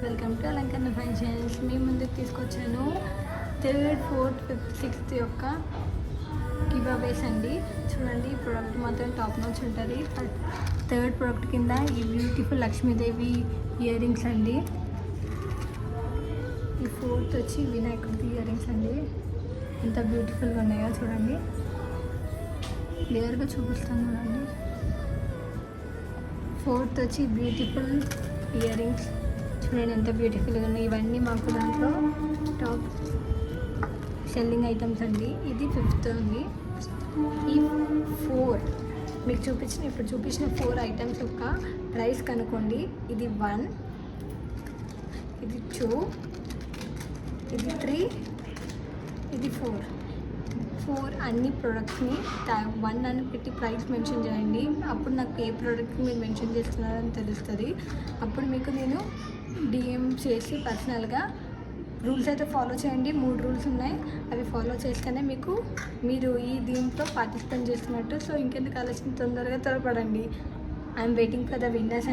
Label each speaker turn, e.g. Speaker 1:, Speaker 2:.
Speaker 1: Welcome to అలంకరణ fashions. మీ ముందుకు తీసుకొచ్చాను 3rd, 4th, 5th, 6th యొక్క గివ్ అవేస్ అండి. చూడండి, ఈ ప్రోడక్ట్ మాత్రం టాప్ నాచ్ ఉంటుంది. 3rd ప్రోడక్ట్ కింద ఈ బ్యూటిఫుల్ లక్ష్మీదేవి ఇయర్ రింగ్స్ అండి. ఈ 4th వచ్చి వినాయకుడి ఇయర్ రింగ్స్ అండి. ఎంత బ్యూటిఫుల్గా ఉన్నాయో చూడండి, క్లియర్గా చూపిస్తాను చూడండి. 4th వచ్చి బ్యూటిఫుల్ ఇయర్ రింగ్స్ చూడండి, ఎంత బ్యూటిఫుల్గా ఉన్నాయి. ఇవన్నీ మాకు దాంట్లో టాప్ సెల్లింగ్ ఐటమ్స్ అండి. ఇది 5th అండి. ఈ 4 మీకు ఇప్పుడు చూపించిన 4 ఐటమ్స్ యొక్క ప్రైస్ కనుక్కోండి. ఇది 1, ఇది 2, ఇది 3, ఇది 4 అన్ని ప్రోడక్ట్స్ని 1 అని పెట్టి ప్రైస్ మెన్షన్ చేయండి. అప్పుడు నాకు ఏ ప్రోడక్ట్ మీరు మెన్షన్ చేస్తున్నారని తెలుస్తుంది. అప్పుడు మీకు నేను డిఎం చేసి పర్సనల్గా రూల్స్ అయితే ఫాలో చేయండి. 3 రూల్స్ ఉన్నాయి, అవి ఫాలో చేస్తేనే మీరు ఈ దీంట్లో పార్టిసిపేట్ చేస్తున్నట్టు. సో ఇంకెందుకు ఆలోచన, తొందరగా త్వరపడండి. I'm waiting for the winners.